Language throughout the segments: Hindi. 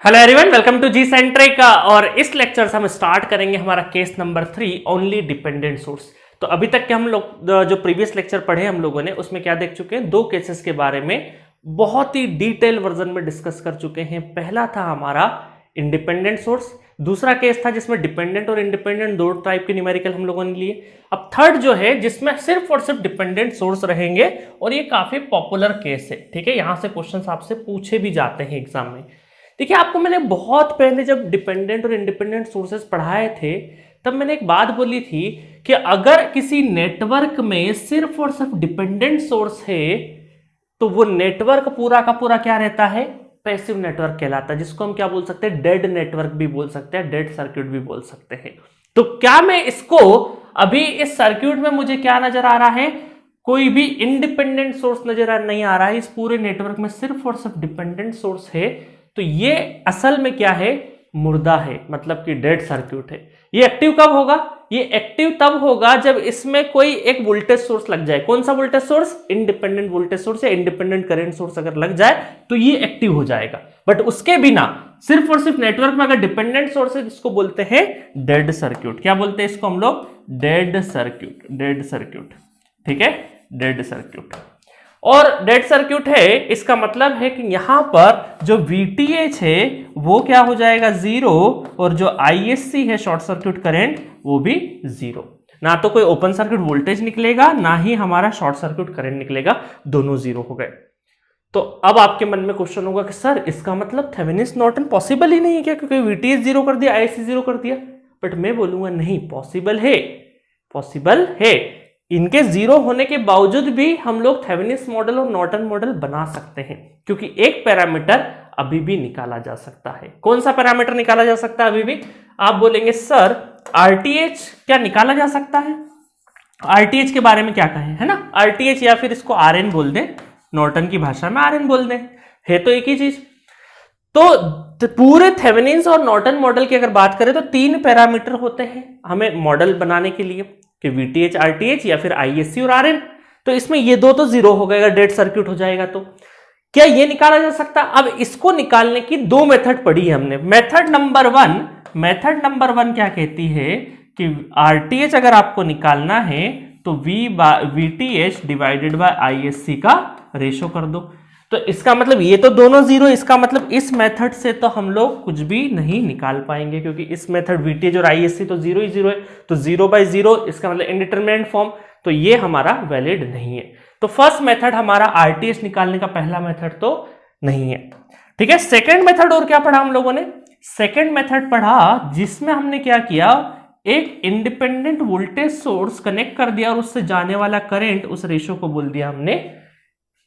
Hello everyone, welcome to G centric. और इस लेक्चर से हम स्टार्ट करेंगे हमारा case number 3 only dependent source. तो अभी तक के हम लोग जो प्रीवियस लेक्चर पढ़े हम लोगों ने उसमें क्या देख चुके हैं, दो केसेस के बारे में बहुत ही डिटेल वर्जन में डिस्कस कर चुके हैं। पहला था हमारा इंडिपेंडेंट सोर्स, दूसरा केस था जिसमें डिपेंडेंट और इंडिपेंडेंट दो टाइप के न्यूमेरिकल हम लोगों ने लिए। अब थर्ड जो है जिसमें सिर्फ और सिर्फ डिपेंडेंट सोर्स रहेंगे और ये काफी पॉपुलर केस है। ठीक है, यहां से क्वेश्चंस आपसे पूछे भी जाते हैं एग्जाम में। देखिए, आपको मैंने बहुत पहले जब डिपेंडेंट और इंडिपेंडेंट सोर्सेस पढ़ाए थे तब मैंने एक बात बोली थी कि अगर किसी नेटवर्क में सिर्फ और सिर्फ डिपेंडेंट सोर्स है तो वो नेटवर्क पूरा का पूरा क्या रहता है, पैसिव नेटवर्क कहलाता है, जिसको हम क्या बोल सकते हैं, डेड नेटवर्क भी बोल सकते हैं, डेड सर्किट भी बोल सकते हैं। तो क्या मैं इसको अभी इस सर्किट में मुझे क्या नजर आ रहा है, कोई भी इंडिपेंडेंट सोर्स नजर नहीं आ रहा है, इस पूरे नेटवर्क में सिर्फ और सिर्फ डिपेंडेंट सोर्स है, तो ये असल में क्या है, मुर्दा है, मतलब कि डेड सर्किट है। ये एक्टिव कब होगा, ये एक्टिव तब होगा जब इसमें कोई एक वोल्टेज सोर्स लग जाए। कौन सा voltage source, independent voltage source या इंडिपेंडेंट करंट सोर्स अगर लग जाए तो ये एक्टिव हो जाएगा। बट उसके बिना सिर्फ और सिर्फ नेटवर्क में अगर डिपेंडेंट सोर्स है जिसको बोलते हैं डेड सर्किट। क्या बोलते हैं इसको हम लोग, डेड सर्किट, डेड सर्किट। ठीक है, डेड सर्किट। और डेड सर्किट है, इसका मतलब है कि यहां पर जो VTH है वो क्या हो जाएगा, जीरो, और जो ISC है शॉर्ट सर्किट करंट वो भी जीरो। ना तो कोई ओपन सर्किट वोल्टेज निकलेगा ना ही हमारा शॉर्ट सर्किट करंट निकलेगा, दोनों जीरो हो गए। तो अब आपके मन में क्वेश्चन होगा कि सर इसका मतलब थेवेनिन नॉर्टन पॉसिबल ही नहीं है क्या, क्योंकि VTH जीरो कर दिया, ISC जीरो कर दिया। बट मैं बोलूंगा नहीं, पॉसिबल है, पॉसिबल है। इनके जीरो होने के बावजूद भी हम लोग थेवेनिन मॉडल और नॉर्टन मॉडल बना सकते हैं, क्योंकि एक पैरामीटर अभी भी निकाला जा सकता है। कौन सा पैरामीटर निकाला जा सकता है अभी भी, आप बोलेंगे सर RTH क्या निकाला जा सकता है। RTH के बारे में क्या कहें, है ना, RTH या फिर इसको RN बोल दें, नॉर्टन की भाषा में RN बोल दें, है तो एक ही चीज। तो पूरे थेवेनिन और नॉर्टन मॉडल की अगर बात करें तो तीन पैरामीटर होते हैं हमें मॉडल बनाने के लिए, कि VTH, RTH या फिर ISC और RN। तो इसमें ये दो तो जीरो हो गएगा, डेड सर्किट हो जाएगा। तो क्या ये निकाला जा सकता है। अब इसको निकालने की दो मेथड पढ़ी है हमने। मेथड नंबर वन क्या कहती है कि RTH अगर आपको निकालना है तो VTH डिवाइडेड बाय ISC का रेशो कर दो। तो इसका मतलब ये तो दोनों जीरो, इसका मतलब इस मेथड से तो हम लोग कुछ भी नहीं निकाल पाएंगे, क्योंकि इस मेथड VTH और ISC तो जीरो ही जीरो है। तो जीरो बाय जीरो, इसका मतलब इनडिटरमिनेट फॉर्म, तो ये हमारा वैलिड नहीं है। तो फर्स्ट मेथड हमारा RTH निकालने का पहला मेथड तो नहीं है। ठीक है, सेकेंड मेथड और क्या पढ़ा हम लोगों ने, सेकेंड मेथड पढ़ा जिसमें हमने क्या किया, एक इंडिपेंडेंट वोल्टेज सोर्स कनेक्ट कर दिया और उससे जाने वाला करंट, उस रेशो को बोल दिया हमने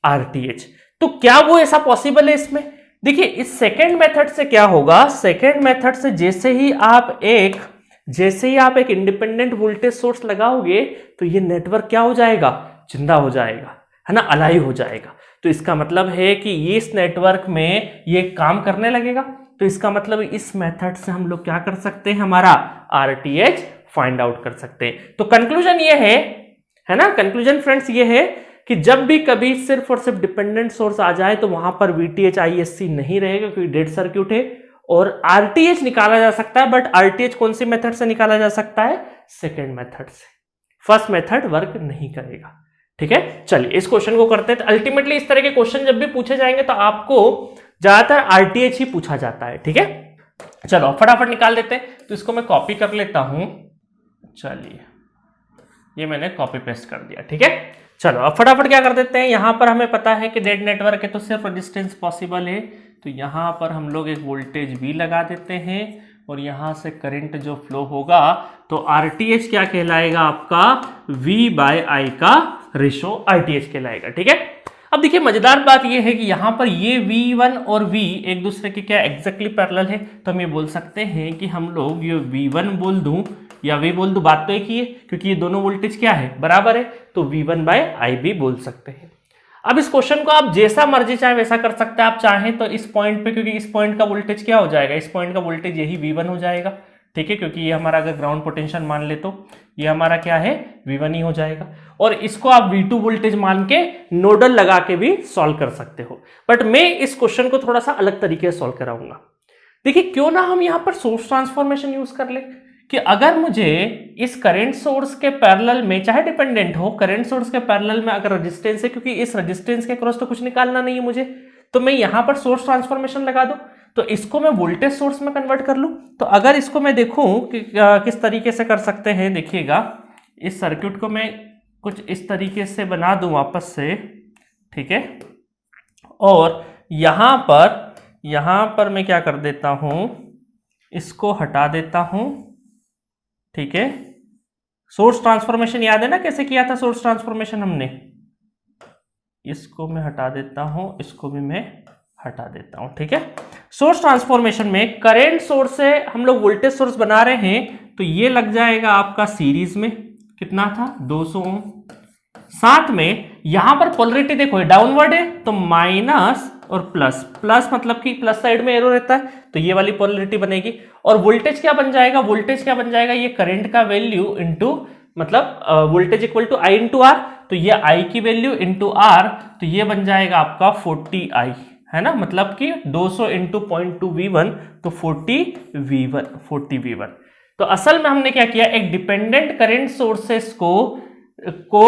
RTH। तो क्या वो ऐसा पॉसिबल है इसमें, देखिए इस सेकेंड मेथड से क्या होगा, सेकेंड मेथड से जैसे ही आप एक इंडिपेंडेंट वोल्टेज सोर्स लगाओगे तो ये नेटवर्क क्या हो जाएगा, जिंदा हो जाएगा, है ना, अलाइव हो जाएगा। तो इसका मतलब है कि ये इस नेटवर्क में ये काम करने लगेगा। तो इसका मतलब इस मेथड से हम लोग क्या कर सकते हैं, हमारा RTH फाइंड आउट कर सकते हैं। तो कंक्लूजन ये है ना, कंक्लूजन फ्रेंड्स ये है कि जब भी कभी सिर्फ और सिर्फ डिपेंडेंट सोर्स आ जाए तो वहां पर VTH ISC नहीं रहेगा, क्योंकि डेड सर्किट है। और RTH निकाला जा सकता है, बट RTH कौन सी मेथड से निकाला जा सकता है, सेकेंड मेथड से। फर्स्ट मेथड वर्क नहीं करेगा। ठीक है, चलिए इस क्वेश्चन को करते हैं। तो अल्टीमेटली इस तरह के क्वेश्चन जब भी पूछे जाएंगे तो आपको ज्यादातर RTH ही पूछा जाता है। ठीक है, चलो फटाफट निकाल देते हैं। तो इसको मैं कॉपी कर लेता हूं, चलिए ये मैंने कॉपी पेस्ट कर दिया। ठीक है, चलो अब फटाफट क्या कर देते हैं, यहां पर हमें पता है कि डेड नेटवर्क है तो सिर्फ रेजिस्टेंस पॉसिबल है। तो यहां पर हम लोग एक वोल्टेज V लगा देते हैं और यहां से करंट जो फ्लो होगा तो RTH क्या कहलाएगा आपका, V/I का रेशो RTH कहलाएगा। ठीक है, अब देखिए मजेदार बात यह है कि यहां पर ये V1 और V एक दूसरे के क्या एग्जैक्टली पैरेलल है। तो हम ये बोल सकते हैं कि हम लोग ये V1 बोल दूं या V बोल दूं, बात तो एक ही है, क्योंकि ये दोनों वोल्टेज क्या है, बराबर है। तो V1/I भी बोल सकते हैं। अब इस क्वेश्चन को आप जैसा मर्जी चाहे वैसा कर सकते हैं। आप चाहें तो इस पॉइंट पे, क्योंकि इस पॉइंट का वोल्टेज क्या हो जाएगा, इस पॉइंट का वोल्टेज यही V1 हो जाएगा। ठीक है, क्योंकि ये हमारा अगर ग्राउंड पोटेंशियल मान ले तो ये हमारा क्या है, V1 ही हो जाएगा। और इसको आप V2 वोल्टेज मान के नोडल लगा के भी सॉल्व कर सकते हो। बट मैं इस क्वेश्चन को थोड़ा सा अलग तरीके से सॉल्व कराऊंगा। देखिए क्यों ना हम यहां पर सोर्स ट्रांसफॉर्मेशन यूज कर ले कि अगर मुझे इस करंट सोर्स के पैरेलल में, चाहे डिपेंडेंट हो, करंट सोर्स के पैरेलल में अगर रेजिस्टेंस है, क्योंकि इस रेजिस्टेंस के क्रॉस तो कुछ निकालना नहीं है मुझे, तो मैं यहां पर सोर्स ट्रांसफॉर्मेशन लगा दूं, तो इसको मैं वोल्टेज सोर्स में कन्वर्ट कर लूं। तो अगर इसको मैं देखूं कि किस तरीके से कर सकते हैं, देखिएगा इस सर्किट को मैं कुछ इस तरीके से बना दूं वापस से, ठीक है, और यहां पर मैं क्या कर देता हूं, इसको हटा देता हूं, ठीक है। सोर्स ट्रांसफॉर्मेशन याद है ना कैसे किया था सोर्स ट्रांसफॉर्मेशन हमने, इसको मैं हटा देता हूं, इसको भी मैं हटा देता हूं, ठीक है। सोर्स ट्रांसफॉर्मेशन में करंट सोर्स से हम लोग वोल्टेज सोर्स बना रहे हैं, तो ये लग जाएगा आपका सीरीज में, कितना था 200 ओम। साथ में यहां पर पोलरिटी देखो डाउनवर्ड है, तो माइनस और प्लस, प्लस मतलब कि प्लस साइड में एरो रहता है, तो ये वाली पोलरिटी बनेगी। और वोल्टेज क्या बन जाएगा, वोल्टेज क्या बन जाएगा, ये करंट का वैल्यू इनटू, मतलब voltage equal to I into R, तो ये आई की वैल्यू इंटू आर, तो ये बन जाएगा आपका 40 आई, है ना, मतलब कि 200 इंटू 0.2 V1, तो 40 V1। तो असल में हमने क्या किया, एक डिपेंडेंट करंट सोर्सेस को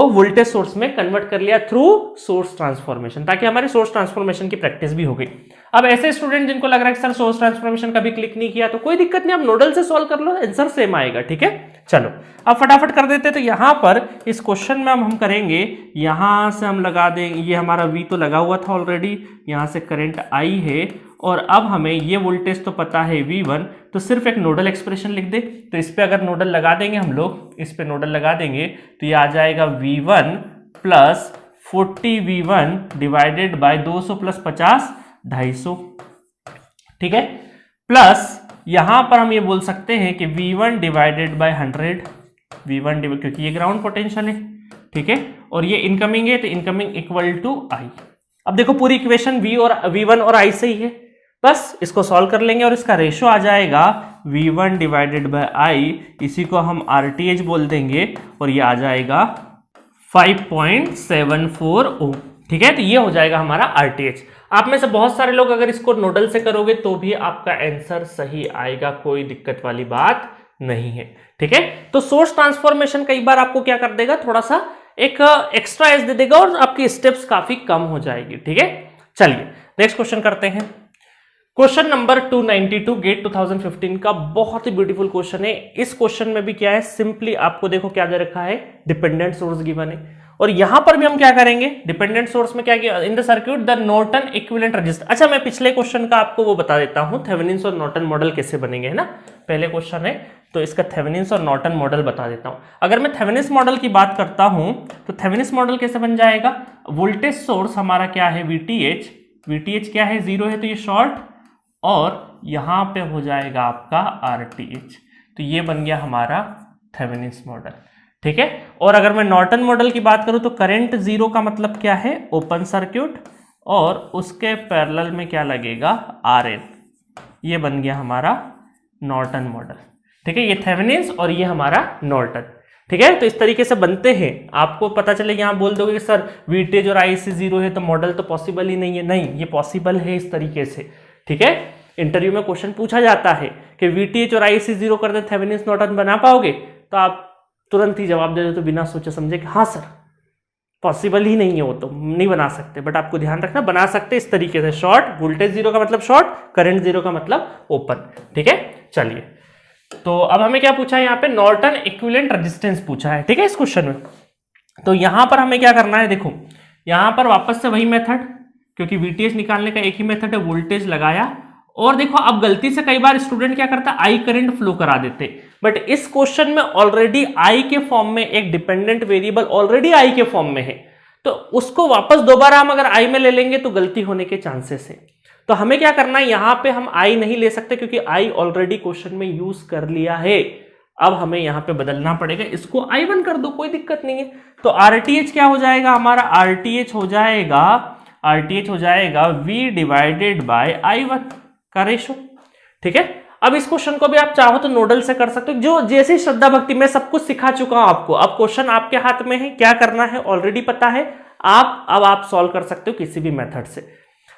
वोल्टेज सोर्स में कन्वर्ट कर लिया थ्रू सोर्स ट्रांसफॉर्मेशन, ताकि हमारी सोर्स ट्रांसफॉर्मेशन की प्रैक्टिस भी हो गई। अब ऐसे स्टूडेंट जिनको लग रहा है कि सर सोर्स ट्रांसफॉर्मेशन कभी क्लिक नहीं किया, तो कोई दिक्कत नहीं, आप नोडल से सॉल्व कर लो, आंसर सेम आएगा, ठीक है। चलो अब फटाफट कर देते, तो यहां पर इस क्वेश्चन में हम करेंगे, यहां से हम लगा देंगे, ये हमारा V तो लगा हुआ था ऑलरेडी, यहां से करंट I है, और अब हमें ये वोल्टेज तो पता है V1, तो सिर्फ एक नोडल एक्सप्रेशन लिख दे, तो इस पे अगर नोडल लगा देंगे हम लोग, इस पे नोडल लगा देंगे, तो ये आ जाएगा V1 plus 40 V1 divided bye 200 plus 50 250, ठीक है, प्लस यहां पर हम ये बोल सकते हैं कि V1 डिवाइडेड बाय 100, V1 क्योंकि ये ग्राउंड पोटेंशियल है, ठीक है, और ये इनकमिंग है, तो इनकमिंग इक्वल टू I। अब देखो पूरी इक्वेशन V1 और I से ही है, बस इसको सॉल्व कर लेंगे और इसका रेशो आ जाएगा V1 डिवाइडेड बाय I, इसी को हम RTH बोल देंगे, और ये आ जाएगा 5.74 ओम, ठीक है। तो ये हो जाएगा हमारा RTH। आप में से बहुत सारे लोग अगर इसको नोडल से करोगे तो भी आपका आंसर सही आएगा, कोई दिक्कत वाली बात नहीं है, ठीक है। तो सोर्स ट्रांसफॉर्मेशन कई बार आपको क्या कर देगा, थोड़ा सा एक एक्स्ट्रा एज दे देगा और आपकी स्टेप्स काफी कम हो जाएगी, ठीक है। चलिए नेक्स्ट क्वेश्चन करते हैं। क्वेश्चन नंबर 292 गेट 2015 का बहुत ही ब्यूटीफुल क्वेश्चन है। इस क्वेश्चन में भी क्या है, सिंपली आपको देखो क्या दे रखा है, डिपेंडेंट सोर्स गिवन है, और यहां पर भी हम क्या करेंगे, डिपेंडेंट सोर्स में क्या किया, in the circuit the Norton equivalent register. अच्छा मैं पिछले क्वेश्चन का आपको वो बता देता हूं, थेवेनिन्स और नॉर्टन मॉडल कैसे बनेंगे, है ना, पहले क्वेश्चन है तो इसका थेवेनिन्स और नॉर्टन मॉडल बता देता हूं। अगर मैं थेवेनिन्स मॉडल की बात करता हूं, तो थेवेनिन्स मॉडल कैसे बन जाएगा, वोल्टेज सोर्स हमारा क्या है VTH क्या है 0 है, तो ये शॉर्ट, और यहां पे हो जाएगा आपका RTH, तो ये बन गया हमारा थेवेनिन्स मॉडल, ठीक है। और अगर मैं नॉर्टन मॉडल की बात करूं तो करंट 0 का मतलब क्या है, ओपन सर्किट, और उसके पैरेलल में क्या लगेगा RN, ये बन गया हमारा नॉर्टन मॉडल, ठीक है। ये थेवेनिन्स और ये हमारा नॉर्टन, ठीक है। तो इस तरीके से बनते हैं, आपको पता चले यहां बोल दोगे कि सर VTH और IC 0 है तो मॉडल तो पॉसिबल ही नहीं है, नहीं ये पॉसिबल है इस तरीके से, ठीक है। इंटरव्यू में क्वेश्चन पूछा जाता है कि VTH और IC 0 कर दे थेवेनिन्स नॉर्टन बना पाओगे, तो आप तुरंत ही जवाब दे दो, तो बिना सोचे समझे कि हाँ सर पॉसिबल ही नहीं है, वो तो नहीं बना सकते, बट आपको ध्यान रखना बना सकते इस तरीके से, शॉर्ट, वोल्टेज 0 का मतलब शॉर्ट, करंट 0 का मतलब ओपन, ठीक है। चलिए तो अब हमें क्या पूछा है यहाँ पे, नॉर्टन इक्विवेलेंट रेजिस्टेंस पूछा है, ठीक है, इस क्वेश्चन में। तो यहां पर हमें क्या करना है, देखो यहां पर वापस से वही मेथड, क्योंकि VTH निकालने का एक ही मेथड है, वोल्टेज लगाया, और देखो अब गलती से कई बार स्टूडेंट क्या करता है, I करंट फ्लो करा देते, बट इस क्वेश्चन में ऑलरेडी I के फॉर्म में एक डिपेंडेंट वेरिएबल ऑलरेडी I के फॉर्म में है, तो उसको वापस दोबारा हम अगर I में ले लेंगे तो गलती होने के चांसेस है। तो हमें क्या करना है, यहां पे हम I नहीं ले सकते क्योंकि I ऑलरेडी क्वेश्चन में यूज कर लिया है, अब हमें यहां पे बदलना पड़ेगा, इसको I1 कर दो, कोई दिक्कत नहीं है। तो RTH क्या हो जाएगा हमारा, RTH हो जाएगा V डिवाइडेड बाय I1 का रेशो, ठीक है। अब इस क्वेश्चन को भी आप चाहो तो नोडल से कर सकते हो, जो जैसे श्रद्धा भक्ति में सब कुछ सिखा चुका हूं आपको, अब क्वेश्चन आपके हाथ में है, क्या करना है ऑलरेडी पता है, अब आप सॉल्व कर सकते हो किसी भी मेथड से।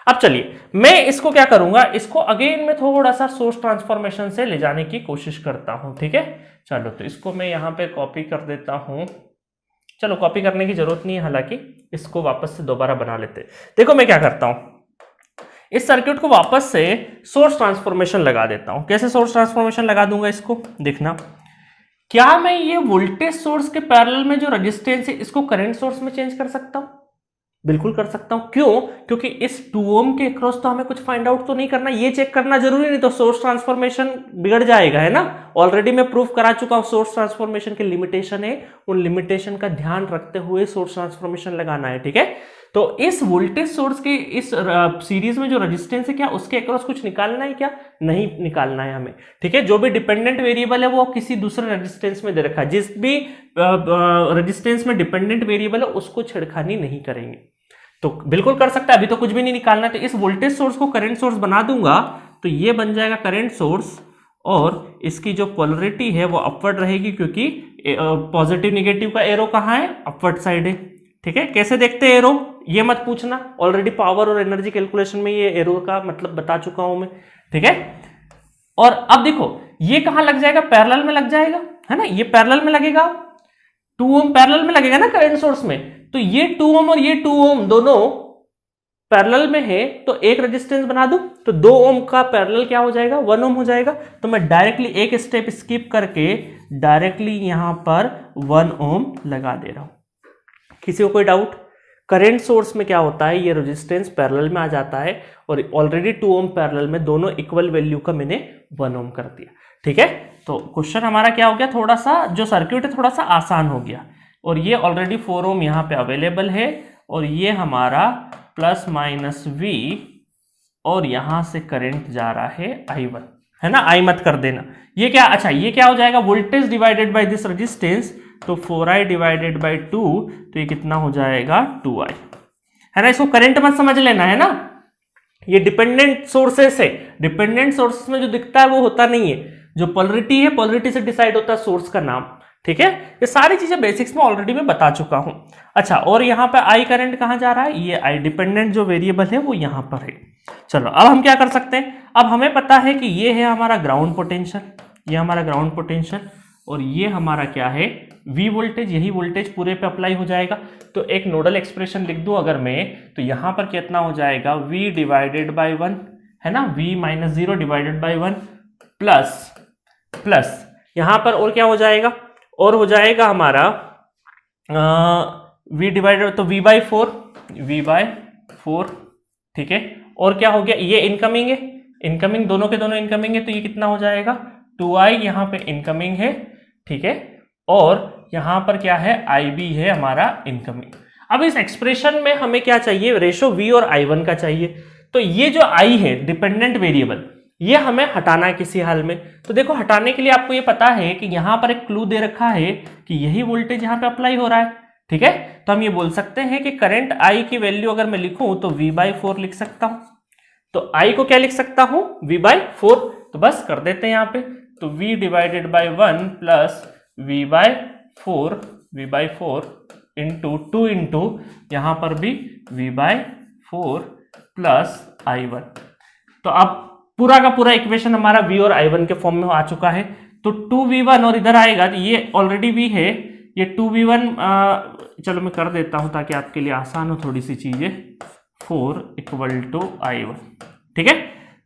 अब चलिए मैं इसको क्या करूंगा, इसको अगेन में थोड़ा सा सोर्स ट्रांसफॉर्मेशन से ले जाने की कोशिश करता हूं, ठीक है। चलो तो इसको मैं यहां पे कॉपी कर देता हूं। चलो कॉपी करने की जरूरत नहीं है, हालांकि इसको वापस से दोबारा बना लेते। देखो मैं क्या करता हूं, इस सर्किट को वापस से सोर्स ट्रांसफॉर्मेशन लगा देता हूं। कैसे सोर्स ट्रांसफॉर्मेशन लगा दूंगा, इसको देखना, क्या मैं ये वोल्टेज सोर्स के पैरेलल में जो रेजिस्टेंस है इसको करंट सोर्स में चेंज कर सकता हूं? बिल्कुल कर सकता हूं। क्यों? क्योंकि इस 2 ओम के अक्रॉस तो हमें कुछ फाइंड आउट तो नहीं करना, ये चेक करना जरूरी नहीं, तो सोर्स ट्रांसफॉर्मेशन बिगड़ जाएगा, है ना। ऑलरेडी मैं प्रूफ करा चुका हूं सोर्स ट्रांसफॉर्मेशन के लिमिटेशन है, उन लिमिटेशन का ध्यान रखते हुए सोर्स ट्रांसफॉर्मेशन लगाना है, ठीक है। तो इस वोल्टेज सोर्स के इस सीरीज में जो रेजिस्टेंस है, क्या उसके अक्रॉस कुछ निकालना है? क्या नहीं निकालना है हमें, ठीक है। जो भी डिपेंडेंट वेरिएबल है वो किसी दूसरे रेजिस्टेंस में दे रखा है, जिस भी रेजिस्टेंस में डिपेंडेंट वेरिएबल है उसको छेड़खानी नहीं करेंगे। तो बिल्कुल कर सकता है, अभी तो कुछ भी नहीं निकालना है। तो इस वोल्टेज सोर्स को करंट सोर्स बना दूंगा, तो ये बन जाएगा करंट सोर्स, और इसकी जो पोलरिटी है वो अपवर्ड रहेगी, क्योंकि पॉजिटिव निगेटिव का एरो कहाँ है, अपवर्ड साइड है, ठीक है। कैसे देखते हैं एरो, ये मत पूछना, ऑलरेडी पावर और एनर्जी कैलकुलेशन में ये एरो का मतलब बता चुका हूं मैं, ठीक है। और अब देखो ये कहां लग जाएगा, पैरेलल में लग जाएगा, है ना, ये पैरेलल में लगेगा, 2 ओम पैरेलल में लगेगा ना करंट सोर्स में। तो ये 2 ओम और ये 2 ओम दोनों पैरेलल में है, तो एक रेजिस्टेंस बना दूं, तो 2 ओम का पैरेलल क्या हो जाएगा, 1 ओम हो जाएगा। तो मैं डायरेक्टली एक स्टेप स्किप करके डायरेक्टली यहां पर 1 ओम लगा दे रहा हूं। किसी को कोई डाउट? करंट सोर्स में क्या होता है, ये रेजिस्टेंस पैरेलल में आ जाता है, और ऑलरेडी 2 ओम पैरेलल में दोनों इक्वल वैल्यू का मैंने 1 ओम कर दिया, ठीक है। तो क्वेश्चन हमारा क्या हो गया, थोड़ा सा जो सर्किट है थोड़ा सा आसान हो गया, और ये ऑलरेडी 4 ओम यहाँ पे अवेलेबल है, और ये हमारा प्लस माइनस V, और यहां से करंट जा रहा है I1, है ना, I मत कर देना। ये क्या, अच्छा ये क्या हो जाएगा, voltage divided by this resistance, तो 4i डिवाइडेड बाई 2, तो ये कितना हो जाएगा 2i, है ना। इसको करंट मत समझ लेना, है ना, ये डिपेंडेंट सोर्सेस है, डिपेंडेंट सोर्सेस में जो दिखता है वो होता नहीं है, जो पोलरिटी है पोलरिटी से डिसाइड होता है सोर्स का नाम, ठीक है। ये सारी चीजें बेसिक्स में ऑलरेडी मैं बता चुका हूं। अच्छा, और यहाँ पे आई करंट कहां जा रहा है, ये आई डिपेंडेंट जो वेरिएबल है वो यहां पर है। चलो अब हम क्या कर सकते हैं, अब हमें पता है कि ये है हमारा ग्राउंड पोटेंशियल, ये हमारा ग्राउंड पोटेंशियल, और ये हमारा क्या है V वोल्टेज, यही वोल्टेज पूरे पे अप्लाई हो जाएगा। तो एक नोडल एक्सप्रेशन लिख दूं अगर मैं, तो यहां पर कितना हो जाएगा, V डिवाइडेड बाई 1, है ना, V minus 0 divided by 1 plus यहां पर और क्या हो जाएगा, और हो जाएगा हमारा V डिवाइडेड, तो V बाई 4, ठीक है। और क्या हो गया, ये इनकमिंग है, इनकमिंग दोनों के दोनों इनकमिंग है, तो ये कितना हो जाएगा 2i, यहां पे इनकमिंग है, ठीक है। और यहां पर क्या है, IB है हमारा इनकमिंग। अब इस एक्सप्रेशन में हमें क्या चाहिए, रेशो V और I1 का चाहिए। तो ये जो I है डिपेंडेंट वेरिएबल, ये हमें हटाना है किसी हाल में। तो देखो हटाने के लिए आपको ये पता है कि यहां पर एक क्लू दे रखा है कि यही वोल्टेज यहां पे अप्लाई हो रहा है, ठीक है। तो हम ये बोल सकते हैं कि करंट I की वैल्यू अगर मैं लिखूं तो V/4 लिख सकता हूं। तो I को क्या लिख सकता हूं, V/4, तो बस कर देते हैं यहां पे, तो V divided by 1 plus V/4 into 2 into यहां पर भी V/4 प्लस I1। तो अब पूरा का पूरा इक्वेशन हमारा V और I1 के फॉर्म में आ चुका है। तो 2V1 और इधर आएगा, तो ये ऑलरेडी V है, ये 2V1 चलो मैं कर देता हूं ताकि आपके लिए आसान हो थोड़ी सी चीजें, 4 इक्वल टू I1, ठीक है।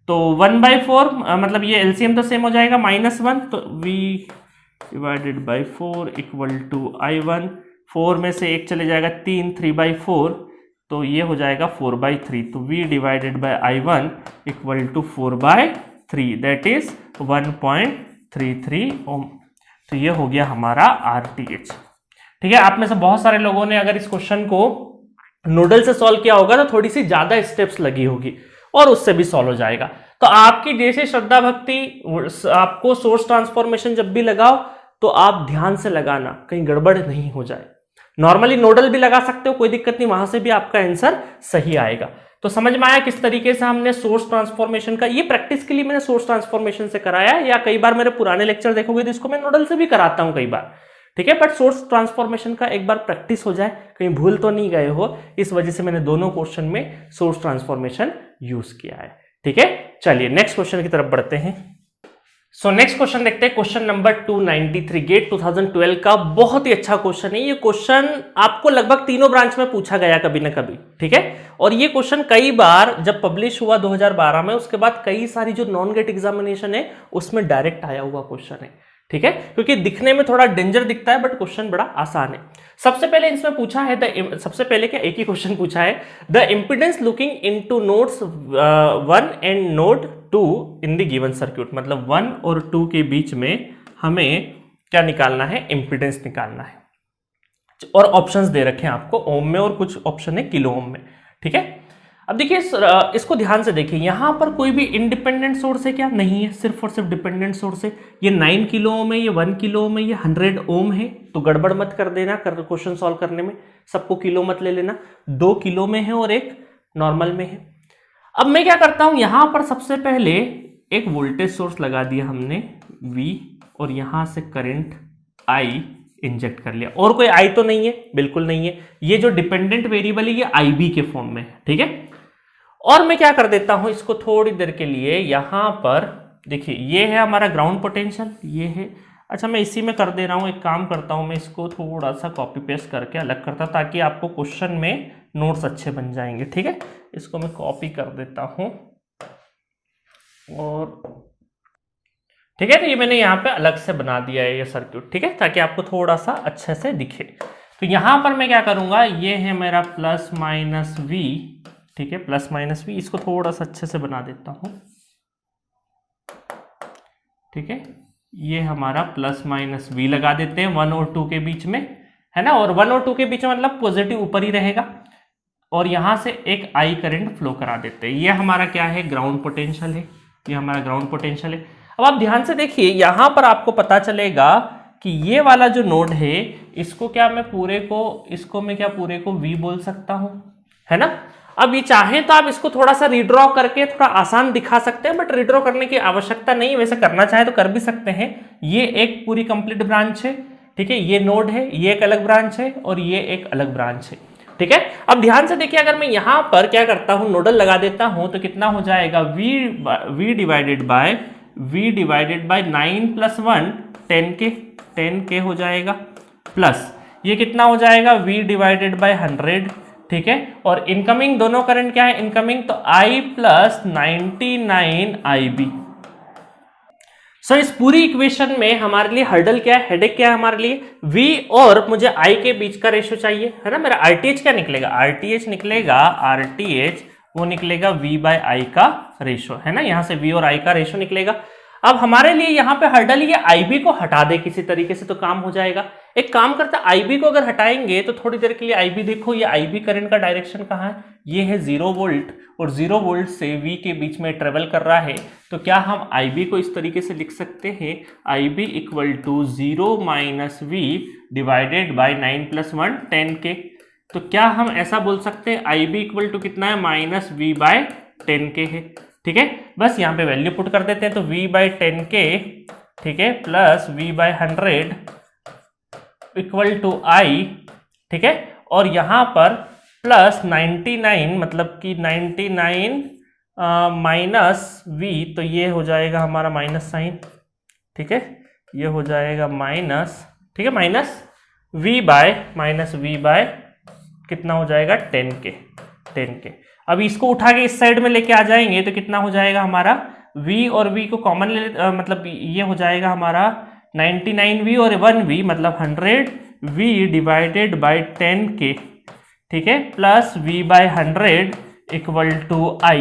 तो 1/4 मतलब ये एलसीएम तो सेम हो जाएगा, -1, तो V divided by 4 equal to I1, 4 में से 1 चले जाएगा 3, 3/4, तो ये हो जाएगा 4/3, तो V divided by I1 equal to 4/3, that is 1.33 ohm. तो ये हो गया हमारा RTH, ठीक है। आप में से बहुत सारे लोगों ने अगर इस क्वेश्चन को नोडल से सॉल्व किया होगा तो थोड़ी सी ज्यादा स्टेप्स लगी होगी, और उससे भी सॉल्व हो जाएगा। तो आपकी जैसे श्रद्धा भक्ति, आपको सोर्स ट्रांसफॉर्मेशन जब भी लगाओ तो आप ध्यान से लगाना, कहीं गड़बड़ नहीं हो जाए। नॉर्मली नोडल भी लगा सकते हो, कोई दिक्कत नहीं, वहां से भी आपका आंसर सही आएगा। तो समझ में आया किस तरीके से हमने सोर्स ट्रांसफॉर्मेशन का, ये प्रैक्टिस के लिए मैंने सोर्स ट्रांसफॉर्मेशन से कराया, या कई बार मेरे पुराने लेक्चर देखोगे तो इसको मैं नोडल से भी कराता हूं कई बार, ठीक है। बट सोर्स ट्रांसफॉर्मेशन का एक बार प्रैक्टिस हो जाए, कहीं भूल तो नहीं गए हो, इस वजह से मैंने दोनों क्वेश्चन में सोर्स ट्रांसफॉर्मेशन यूज किया है। ठीक है, चलिए नेक्स्ट क्वेश्चन की तरफ बढ़ते हैं। सो नेक्स्ट क्वेश्चन देखते हैं, क्वेश्चन नंबर 293, गेट 2012 का बहुत ही अच्छा क्वेश्चन है। ये क्वेश्चन आपको लगभग तीनों ब्रांच में पूछा गया कभी ना कभी। ठीक है, और ये क्वेश्चन कई बार जब पब्लिश हुआ 2012 में, उसके बाद कई सारी जो नॉन गेट एग्जामिनेशन है उसमें डायरेक्ट आया हुआ क्वेश्चन है। ठीक है, क्योंकि दिखने में थोड़ा डेंजर दिखता है बट क्वेश्चन बड़ा आसान है। सबसे पहले इसमें पूछा है सबसे पहले क्या एक ही क्वेश्चन पूछा है, the impedance looking into nodes 1 and node 2 in the given circuit, मतलब 1 और 2 के बीच में हमें क्या निकालना है, इंपिडेंस निकालना है। और ऑप्शंस दे रखे हैं आपको ओम में और कुछ ऑप्शन है किलो ओम में। ठीक है, अब देखिए इसको ध्यान से देखिए, यहां पर कोई भी इंडिपेंडेंट सोर्स है क्या, नहीं है, सिर्फ और सिर्फ डिपेंडेंट सोर्स है। ये 9 किलो ओम है, ये 1 किलो ओम है, ये 100 ओम है, तो गड़बड़ मत कर देना क्वेश्चन सॉल्व करने में, सबको किलो मत ले लेना। 2 किलो में है और एक नॉर्मल में है। अब मैं क्या करता हूं, यहां पर सबसे पहले एक वोल्टेज सोर्स लगा दिया हमने V, और यहां से करंट I इंजेक्ट कर लिया। और कोई I तो नहीं है, बिल्कुल नहीं है। ये जो डिपेंडेंट वेरिएबल है ये IB के फॉर्म में है। ठीक है, और मैं क्या कर देता हूं, इसको थोड़ी देर के लिए यहां पर देखिए, ये है हमारा ग्राउंड पोटेंशियल, ये है। अच्छा, मैं इसी में कर दे रहा हूं, एक काम करता हूं, मैं इसको थोड़ा सा कॉपी पेस्ट करके अलग करता, ताकि आपको क्वेश्चन में नोट्स अच्छे बन जाएंगे। ठीक है, इसको मैं कॉपी कर देता हूं, और ठीक है, तो ये मैंने यहाँ पे अलग से बना दिया है ये सर्क्यूट। ठीक है, ताकि आपको थोड़ा सा अच्छे से दिखे। तो यहां पर मैं क्या करूंगा, ये है मेरा प्लस माइनस V। ठीक है, प्लस माइनस V, इसको थोड़ा सा अच्छे से बना देता हूं। ठीक है, ये हमारा प्लस माइनस V लगा देते हैं 1 और 2 के बीच में, है ना, और 1 और 2 के बीच में मतलब पॉजिटिव ऊपर ही रहेगा, और यहां से एक I करंट फ्लो करा देते हैं। ये हमारा क्या है, ग्राउंड पोटेंशियल है, ये हमारा ग्राउंड पोटेंशियल है। अब आप ध्यान से देखिए, यहां पर आपको पता चलेगा कि ये वाला जो नोड है, इसको क्या मैं पूरे को V बोल सकता हूं, है ना। अब ये चाहें तो आप इसको थोड़ा सा रिड्रॉ करके थोड़ा आसान दिखा सकते हैं, बट रिड्रॉ करने की आवश्यकता नहीं, वैसे करना चाहे तो कर भी सकते हैं। ये एक पूरी कंप्लीट ब्रांच है। ठीक है, ये नोड है, ये एक अलग ब्रांच है, और ये एक अलग ब्रांच है। ठीक है, अब ध्यान से देखिए, अगर मैं यहां पर क्या करता हूं, नोडल लगा देता हूं, तो कितना हो जाएगा, V डिवाइडेड बाय 9 प्लस 1 10 के हो जाएगा, प्लस ये कितना हो जाएगा, V डिवाइडेड बाय 100। ठीक है, और इनकमिंग दोनों करंट क्या है, इनकमिंग तो I प्लस 99 IB। सो इस पूरी इक्वेशन में हमारे लिए हर्डल क्या है, हेडेक क्या है हमारे लिए, V और मुझे I के बीच का रेशियो चाहिए, है ना। मेरा RTH क्या निकलेगा, RTH वो निकलेगा V बाय I का रेशियो, है ना। यहां से V और I का रेशियो निकलेगा। अब हमारे लिए यहाँ पे हर्डल ये IB को हटा दे किसी तरीके से, तो काम हो जाएगा। एक काम करता है, IB को अगर हटाएंगे तो थोड़ी देर के लिए IB देखो, ये IB करंट का डायरेक्शन कहाँ है, ये है 0 वोल्ट, और 0 वोल्ट से V के बीच में ट्रेवल कर रहा है। तो क्या हम IB को इस तरीके से लिख सकते हैं, IB equal to 0 minus V divided by 9 plus 1 10 के। तो क्या हम ऐसा बोल सकते हैं, IB इक्वल टू कितना है, माइनस V बाय 10 के है। ठीक है, बस यहाँ पे वैल्यू पुट कर देते हैं, तो V बाय 10 के, ठीक है, plus V by 100 equal to I। ठीक है, और यहाँ पर प्लस 99, मतलब कि 99 माइनस V, तो ये हो जाएगा हमारा माइनस साइन। ठीक है, ये हो जाएगा माइनस, ठीक है, माइनस V बाय कितना हो जाएगा, 10 के। अब इसको उठा के इस साइड में लेके आ जाएंगे तो कितना हो जाएगा हमारा, V और V को कॉमन मतलब ये हो जाएगा हमारा 99V और 1V, मतलब 100V डिवाइडेड बाय 10 के। ठीक है, plus V by 100 equal to I।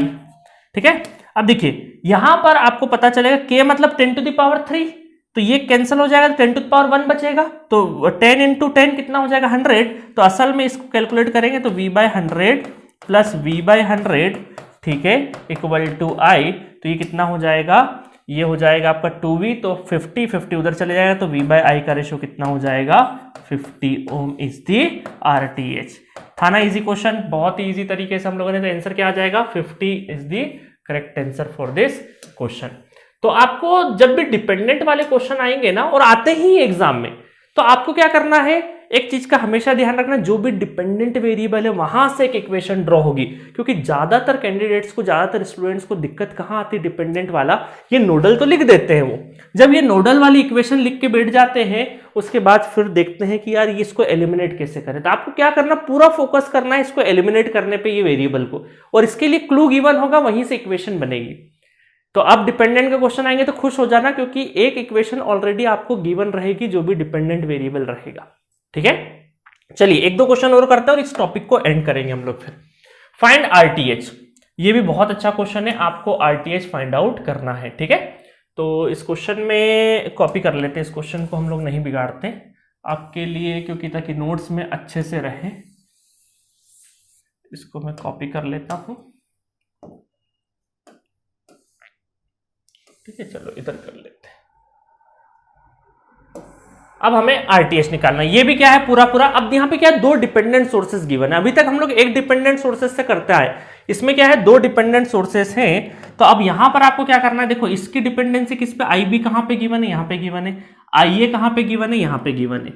ठीक है, अब देखिए यहां पर आपको पता चलेगा K मतलब 10 टू द पावर 3, तो ये कैंसिल हो जाएगा, 10 टू द पावर 1 बचेगा, तो 10 इंटू 10 कितना हो जाएगा, 100। तो असल में इसको कैलकुलेट करेंगे तो V by 100 plus V by 100, ठीक है, इक्वल टू I। तो ये कितना हो जाएगा, ये हो जाएगा आपका 2V, तो 50 उधर चले जाएगा, तो V बाय I का रेशियो कितना हो जाएगा, 50 ओम इज दी RTH। था ना इजी क्वेश्चन, बहुत ही इजी तरीके से हम लोगों ने, तो आंसर क्या आ जाएगा, 50 is the correct answer for this question. तो आपको जब भी डिपेंडेंट वाले क्वेश्चन आएंगे ना, और आते ही एग्जाम में, तो आपको क्या करना है, एक चीज का हमेशा ध्यान रखना, जो भी डिपेंडेंट वेरिएबल है वहां से एक इक्वेशन ड्रॉ होगी, क्योंकि ज्यादातर कैंडिडेट्स को, ज्यादातर स्टूडेंट्स को दिक्कत कहां आती है, डिपेंडेंट वाला ये नोडल तो लिख देते हैं वो, जब ये नोडल वाली इक्वेशन लिख के बैठ जाते हैं उसके बाद फिर देखते हैं कि यार ये इसको एलिमिनेट कैसे करें। तो आपको क्या करना, पूरा फोकस करना है इसको एलिमिनेट करने पे ये वेरिएबल को, और इसके लिए क्लू गिवन होगा, वहीं से इक्वेशन बनेगी। तो अब डिपेंडेंट का क्वेश्चन आएंगे तो खुश हो जाना, क्योंकि एक इक्वेशन ऑलरेडी आपको गिवन रहेगी जो भी डिपेंडेंट वेरिएबल रहेगा। ठीक है, चलिए एक दो क्वेश्चन और करते हैं और इस टॉपिक को एंड करेंगे हम लोग फिर। फाइंड आरटीएच, ये भी बहुत अच्छा क्वेश्चन है, आपको आरटीएच फाइंड आउट करना है। ठीक है, तो इस क्वेश्चन में कॉपी कर लेते हैं, इस क्वेश्चन को हम लोग नहीं बिगाड़ते आपके लिए, क्योंकि ताकि नोट्स में अच्छे से रहे। इसको मैं कॉपी कर लेता हूं। ठीक है, चलो इधर कर लेते हैं। अब हमें आरटीएच निकालना है, ये भी क्या है पूरा पूरा। अब यहाँ पे क्या है, दो डिपेंडेंट सोर्सेस गिवन है, अभी तक हम लोग एक डिपेंडेंट सोर्सेस से करते आए, इसमें क्या है दो डिपेंडेंट सोर्सेस हैं। तो अब यहां पर आपको क्या करना है, देखो इसकी डिपेंडेंसी किस पे, आई बी कहां पे गिवन है, यहां पे गिवन है, आई ए कहां पे गिवन है, यहां पे गिवन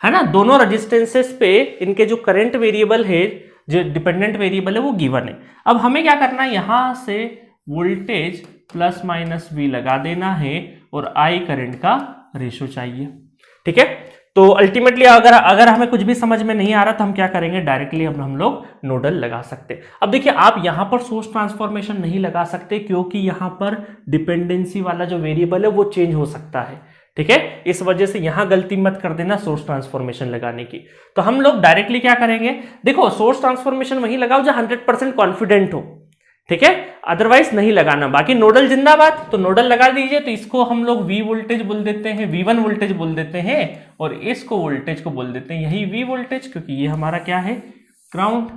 है ना, दोनों रेजिस्टेंसेस पे इनके जो करंट वेरिएबल है, जो डिपेंडेंट वेरिएबल है वो गिवन है। अब हमें क्या करना है, यहां से वोल्टेज प्लस माइनस वी लगा देना है और आई करंट का रेशो चाहिए। ठीक है, तो अल्टीमेटली अगर हमें कुछ भी समझ में नहीं आ रहा तो हम क्या करेंगे, डायरेक्टली हम लोग नोडल लगा सकते हैं। अब देखिए आप यहां पर सोर्स ट्रांसफॉर्मेशन नहीं लगा सकते, क्योंकि यहां पर डिपेंडेंसी वाला जो वेरिएबल है वो चेंज हो सकता है। ठीक है, इस वजह से यहां गलती मत कर देना सोर्स ट्रांसफॉर्मेशन लगाने की। तो हम लोग डायरेक्टली क्या करेंगे, देखो सोर्स ट्रांसफॉर्मेशन वही लगाओ जो 100% कॉन्फिडेंट हो। ठीक है, अदरवाइज नहीं लगाना। बाकी नोडल जिंदाबाद, तो नोडल लगा दीजिए। तो इसको हम लोग वी वोल्टेज बोल देते हैं, V1 वोल्टेज बोल देते हैं, और इसको वोल्टेज को बोल देते हैं यही V वोल्टेज, क्योंकि ये हमारा क्या है, ग्राउंड।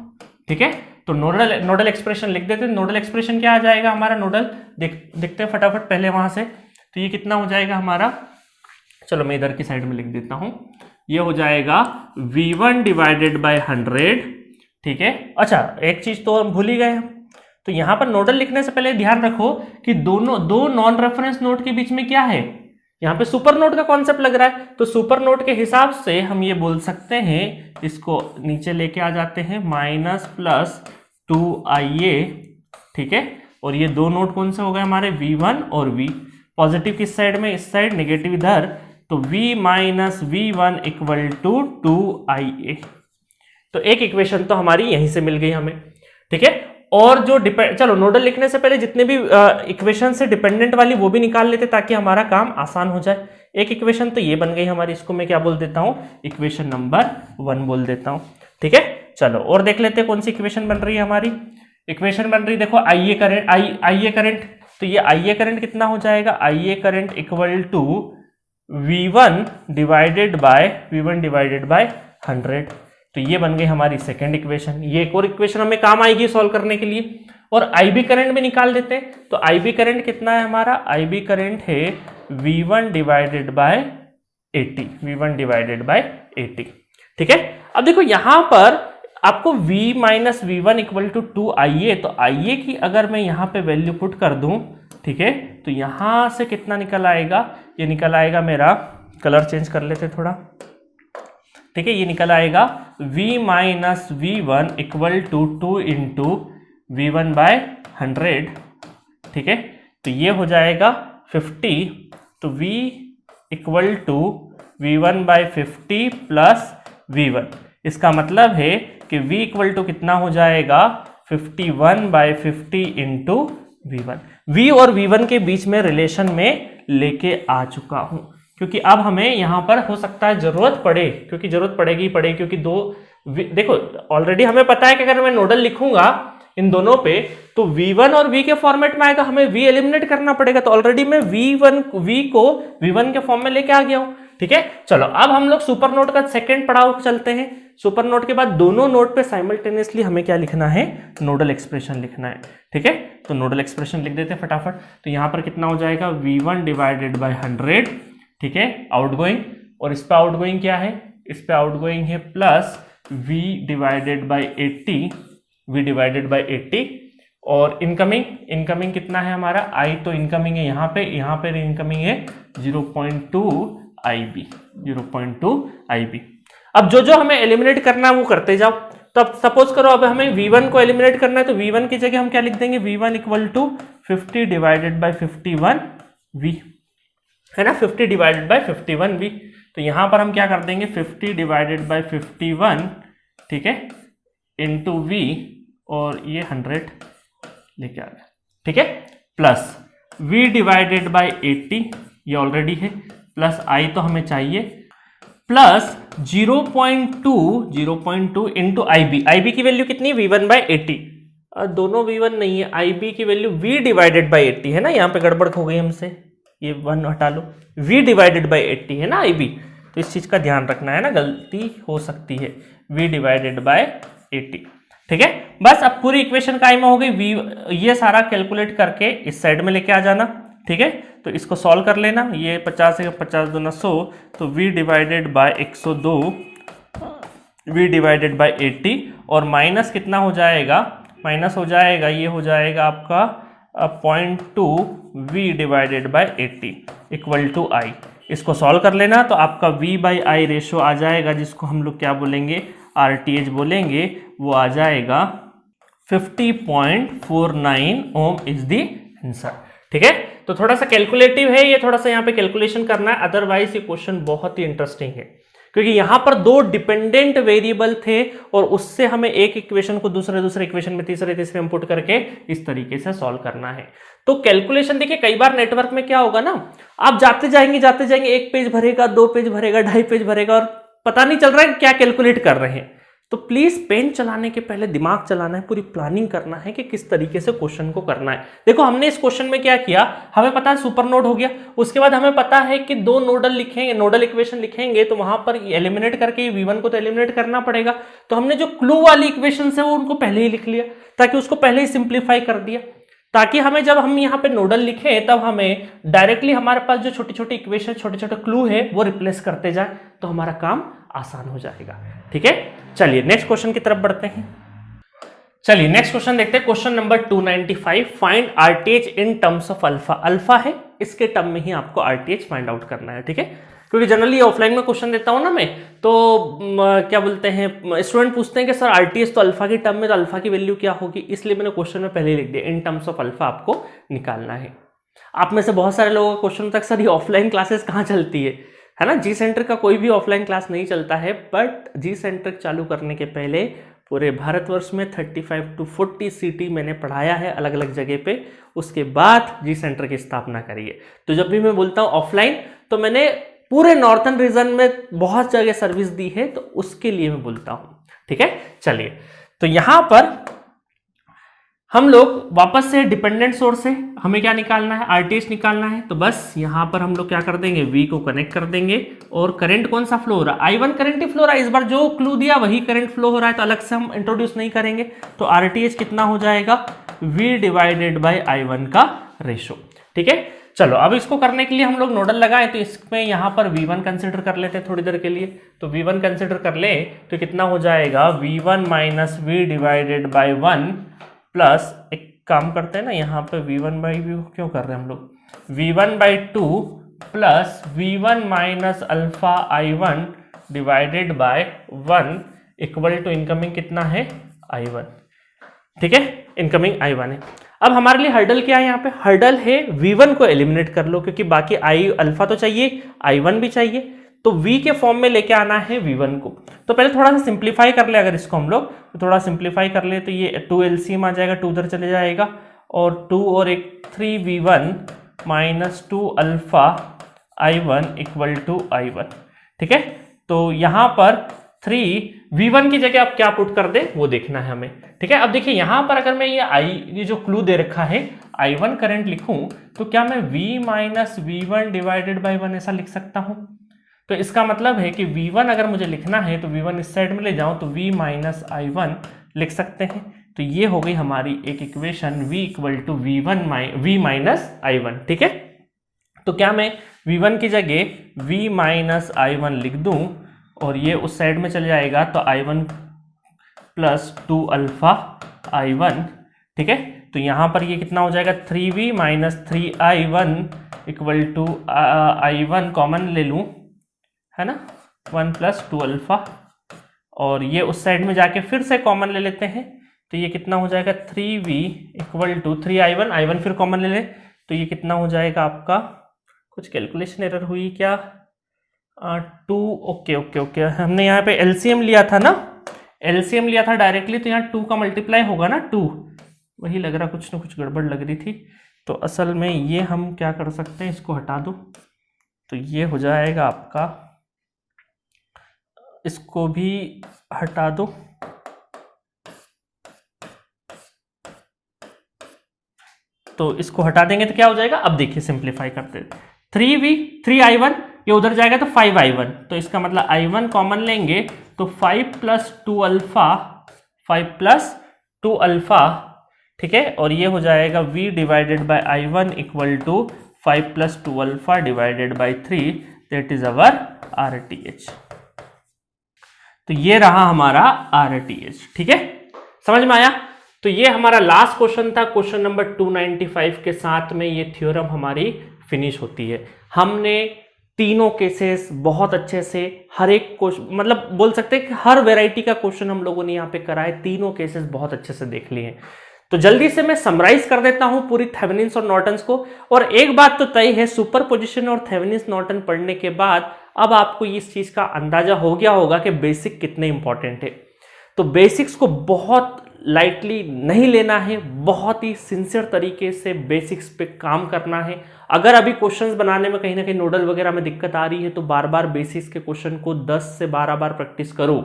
ठीक है, तो नोडल एक्सप्रेशन लिख देते हैं। नोडल एक्सप्रेशन क्या आ जाएगा हमारा, नोडल देखते हैं फटाफट पहले वहां से। तो ये कितना हो जाएगा हमारा, चलो मैं इधर की साइड में लिख देता हूं, ये हो जाएगा V1 डिवाइडेड बाय 100। ठीक है, अच्छा एक चीज तो हम भूल ही गए हैं, तो यहां पर नोडल लिखने से पहले ध्यान रखो कि दो नॉन रेफरेंस नोड के बीच में क्या है, यहां पे सुपर नोड का कॉन्सेप्ट लग रहा है। तो सुपर नोड के हिसाब से हम ये बोल सकते हैं, इसको नीचे लेके आ जाते हैं, माइनस प्लस 2IA। ठीक है, और ये दो नोड कौन से हो गए हमारे, V1 और V। पॉजिटिव किस साइड में, इस साइड, नेगेटिव इधर, तो V minus V1 equal to 2IA। तो एक इक्वेशन तो हमारी यहीं से मिल गई हमें। ठीक है, और जो चलो नोडल लिखने से पहले जितने भी इक्वेशन से डिपेंडेंट वाली वो भी निकाल लेते ताकि हमारा काम आसान हो जाए। एक इक्वेशन तो ये बन गई हमारी, इसको मैं क्या बोल देता हूं, इक्वेशन नंबर 1 बोल देता हूं। ठीक है, चलो और देख लेते हैं कौन सी इक्वेशन बन रही है हमारी। इक्वेशन बन रही देखो, आईए करंट, तो ये आईए करंट कितना हो जाएगा, IA current equal to V1 divided by 100। तो ये बन गई हमारी सेकेंड इक्वेशन। ये एक और इक्वेशन हमें काम आएगी सॉल्व करने के लिए। और आईबी करंट भी निकाल देते हैं। तो आईबी करंट कितना है हमारा, आईबी करंट है V1 डिवाइडेड बाय 80। ठीक है, अब देखो यहां पर आपको V minus V1 equal to 2IA, तो IA की अगर मैं यहां पे वैल्यू पुट कर दूं, ठीक है, तो यहां से कितना निकल आएगा, ये निकल आएगा मेरा, कलर चेंज कर लेते थोड़ा। ठीक है, ये निकल आएगा V minus V1 equal to 2 into V1 by 100। ठीक है, तो ये हो जाएगा 50, तो V equal to V1 by 50 plus V1। इसका मतलब है कि V इक्वल टू कितना हो जाएगा, 51 बाय 50 इंटू V1। V और V1 के बीच में रिलेशन में लेके आ चुका हूं, क्योंकि अब हमें यहां पर हो सकता है जरूरत पड़े, क्योंकि जरूरत पड़ेगी क्योंकि देखो ऑलरेडी हमें पता है कि अगर मैं नोडल लिखूंगा इन दोनों पे तो V1 और V के फॉर्मेट में आएगा, हमें V एलिमिनेट करना पड़ेगा। तो ऑलरेडी मैं V को V1 के फॉर्म में लेके आ गया हूं। ठीक है, चलो अब हम लोग सुपर नोड का सेकंड पड़ाव चलते हैं। सुपर नोड के बाद दोनों नोड पे साइमल्टेनियसली हमें क्या लिखना है, नोडल एक्सप्रेशन लिखना है। ठीक है, तो नोडल एक्सप्रेशन लिख देते हैं फटाफट। तो यहां पर कितना हो जाएगा, V1 डिवाइडेड बाय 100। ठीक है, आउटगोइंग, और इस पे आउटगोइंग क्या है, इस पे आउटगोइंग है प्लस V डिवाइडेड बाय 80। और इनकमिंग कितना है हमारा, I तो इनकमिंग है यहाँ पे इनकमिंग है 0.2 IB। अब जो जो हमें एलिमिनेट करना है वो करते जाओ। तो अब सपोज करो अब हमें v1 को एलिमिनेट करना है, तो v1 की जगह हम क्या लिख देंगे, v1 equal to 50 divided by 51v, है ना, 50 डिवाइडेड बाई 51v। तो यहां पर हम क्या कर देंगे, 50 डिवाइडेड बाई 51, ठीक है, इंटू v, और ये 100 लेके आ गया, ठीक है, प्लस v डिवाइडेड बाई 80, ये ऑलरेडी है, प्लस i तो हमें चाहिए, प्लस 0.2 इंटू IB की वैल्यू कितनी, v1 बाई 80, दोनों v1 नहीं है, IB की वैल्यू v डिवाइडेड बाई 80 है ना, यहाँ पे गड़बड़ हो गई हमसे, ये 1 हटा लो, v डिवाइडेड बाई 80 है ना IB, तो इस चीज का ध्यान रखना है ना, गलती हो सकती है, v डिवाइडेड बाई 80, ठीक है। बस अब पूरी इक्वेशन कायम हो गई, v ये सारा कैलकुलेट करके इस साइड में लेके आ जाना, ठीक है। तो इसको सॉल्व कर लेना, ये 50 है, 50 दूना 100, तो v divided bye 102, v divided by 80, और माइनस कितना हो जाएगा, माइनस हो जाएगा, ये हो जाएगा आपका 0.2 v divided by 80 equal to i। इसको सॉल्व कर लेना, तो आपका v बाई आई रेशो आ जाएगा, जिसको हम लोग क्या बोलेंगे, RTH बोलेंगे, वो आ जाएगा 50.49 ओम इज द आंसर, ठीक है। तो थोड़ा सा कैलकुलेटिव है ये, थोड़ा सा यहाँ पे कैलकुलेशन करना है, अदरवाइज ये क्वेश्चन बहुत ही इंटरेस्टिंग है, क्योंकि यहाँ पर दो डिपेंडेंट वेरिएबल थे और उससे हमें एक इक्वेशन को दूसरे इक्वेशन में तीसरे में पुट करके इस तरीके से सॉल्व करना है। तो कैलकुलेशन देखिए, कई बार नेटवर्क में क्या होगा ना, आप जाते जाएंगे, एक पेज भरेगा, 2 पेज भरेगा, 2.5 पेज भरेगा, और पता नहीं चल रहा है क्या कैलकुलेट कर रहे हैं। तो प्लीज पेन चलाने के पहले दिमाग चलाना है, पूरी प्लानिंग करना है कि किस तरीके से क्वेश्चन को करना है। देखो हमने इस क्वेश्चन में क्या किया, हमें पता है सुपर नोड हो गया, उसके बाद हमें पता है कि 2 नोडल लिखेंगे, नोडल इक्वेशन लिखेंगे, तो वहां पर एलिमिनेट करके v1 को तो एलिमिनेट करना पड़ेगा। तो हमने जो क्लू वाली इक्वेशन है वो उनको पहले ही लिख लिया, ताकि उसको पहले ही सिंप्लीफाई कर दिया, ताकि हमें जब हम यहाँ पे नोडल लिखे तब हमें डायरेक्टली हमारे पास जो छोटी छोटी इक्वेशन, छोटे छोटे क्लू है वो रिप्लेस करते जाए, तो हमारा काम आसान हो जाएगा, ठीक है। चलिए नेक्स्ट क्वेश्चन की तरफ बढ़ते हैं। चलिए नेक्स्ट क्वेश्चन देखते हैं, question number 295, find RTH in terms of alpha. Alpha है, इसके टर्म में ही आपको RTH फाइंड आउट करना है, ठीक है। क्योंकि जनरली ऑफलाइन में क्वेश्चन देता हूं ना मैं, तो क्या बोलते हैं, स्टूडेंट पूछते हैं कि सर RTH तो अल्फा की टर्म में, तो अल्फा की वैल्यू क्या होगी, इसलिए मैंने क्वेश्चन में पहले ही लिख दिया, इन टर्म्स ऑफ अल्फा आपको निकालना है। आप में से बहुत सारे लोगों का क्वेश्चन तक, सर ये ऑफलाइन क्लासेस कहाँ चलती है ना, जी सेंटर का कोई भी ऑफलाइन क्लास नहीं चलता है, बट जी सेंटर चालू करने के पहले पूरे भारतवर्ष में 35 to 40 सिटी मैंने पढ़ाया है अलग अलग जगह पे, उसके बाद जी सेंटर की स्थापना करी है। तो जब भी मैं बोलता हूँ ऑफलाइन, तो मैंने पूरे नॉर्थन रीजन में बहुत जगह सर्विस दी है, तो उसके लिए मैं बोलता हूँ, ठीक है। चलिए तो यहां पर हम लोग वापस से डिपेंडेंट सोर्स है, हमें क्या निकालना है, RTH निकालना है। तो बस यहां पर हम लोग क्या कर देंगे, V को कनेक्ट कर देंगे, और करंट कौन सा फ्लो हो रहा है, I1 करंट ही फ्लो हो रहा है, इस बार जो क्लू दिया वही करंट फ्लो हो रहा है, तो अलग से हम इंट्रोड्यूस नहीं करेंगे। तो RTH कितना हो जाएगा, V डिवाइडेड बाई I1 का रेशो, ठीक है। चलो अब इसको करने के लिए हम लोग नोडल लगाएं, तो इसमें यहां पर V1 कंसिडर कर लेते हैं थोड़ी देर के लिए। तो V1 कंसिडर कर ले तो कितना हो जाएगा, V1 minus V divided by 1 plus, एक काम करते हैं ना, यहाँ पे V1 बाई V क्यों कर रहे हैं हम लोग, V1 by 2 plus V1 minus alpha I1 divided by 1 equal to incoming कितना है, I1, ठीक है, इनकमिंग I1 है। अब हमारे लिए हर्डल क्या है, यहाँ पे हर्डल है V1 को एलिमिनेट कर लो, क्योंकि बाकी अल्फा तो चाहिए, I1 भी चाहिए, तो V के फॉर्म में लेके आना है V1 को। तो पहले थोड़ा सा सिंप्लीफाई कर ले, अगर इसको हम लोग तो थोड़ा सिंप्लीफाई कर ले, तो ये 2 LCM आ जाएगा, 2 उधर चले जाएगा, और 2 और 1 3V1 minus 2 alpha I1 equal to I1, ठीक है। तो यहाँ पर 3V1 की जगह आप क्या पुट कर दे वो देखना है हमें, ठीक है। अब देखिए यहाँ पर अगर मैं ये जो क्लू दे रखा है I1 करंट लिखूं, तो क्या मैं V minus V1 divided by 1 ऐसा लिख सकता हूं। तो इसका मतलब है कि V1 अगर मुझे लिखना है तो V1 इस साइड में ले जाऊं तो V माइनस I1 लिख सकते हैं। तो ये हो गई हमारी एक equation, V equal to V minus I1, ठीक है। तो क्या मैं V1 की जगह V माइनस I1 लिख दूं, और ये उस साइड में चले जाएगा, तो I1 प्लस 2 अल्फा I1, ठीक है। तो यहाँ पर ये कितना हो जाएगा, 3V minus 3I1 equal to I1 common ले लूँ, है ना, 1 प्लस 2 अल्फा और ये उस साइड में जाके फिर से कॉमन ले लेते हैं, तो ये कितना हो जाएगा 3v equal to 3i1, i1 फिर कॉमन ले लें, तो ये कितना हो जाएगा आपका, कुछ कैलकुलेशन एरर हुई क्या, 2, ओके ओके ओके, हमने यहाँ पे एलसीएम लिया था ना, एलसीएम लिया था डायरेक्टली, तो यहाँ 2 का मल्टीप्लाई होगा ना 2, वही लग रहा कुछ ना कुछ गड़बड़ लग रही थी। तो असल में ये हम क्या कर सकते हैं, इसको हटा दो, तो ये हो जाएगा आपका, इसको भी हटा दो, तो इसको हटा देंगे तो क्या हो जाएगा, अब देखिए सिंप्लीफाई करते हैं, 3v 3i1, ये उधर जाएगा तो 5i1, तो इसका मतलब i1 कॉमन लेंगे तो 5 + 2 अल्फा, 5 + 2 अल्फा, ठीक है, और ये हो जाएगा v divided by i1 equal to 5 + 2 alpha divided by 3, that is our RTH। तो ये रहा हमारा RTH, ठीक है, समझ में आया। तो ये हमारा लास्ट क्वेश्चन था, क्वेश्चन नंबर 295 के साथ में ये थ्योरम हमारी फिनिश होती है। हमने तीनों केसेस बहुत अच्छे से, हर एक क्वेश्चन, मतलब बोल सकते हैं कि हर वैरायटी का क्वेश्चन हम लोगों ने यहाँ पे करा है, तीनों केसेस बहुत अच्छे से देख लिए हैं। तो जल्दी से मैं समराइज कर देता हूं पूरी थेवेनिन्स और नॉर्टन्स को। और एक बात तो तय है, सुपरपोजिशन और थेवेनिन्स नॉर्टन पढ़ने के बाद अब आपको इस चीज का अंदाजा हो गया होगा कि बेसिक कितने इंपॉर्टेंट है। तो बेसिक्स को बहुत लाइटली नहीं लेना है, बहुत ही सिंसियर तरीके से बेसिक्स पे काम करना है। अगर अभी क्वेश्चंस बनाने में कहीं ना कहीं नोडल वगैरह में दिक्कत आ रही है तो बार बार बेसिक्स के क्वेश्चन को 10 से 12 बार प्रैक्टिस करो,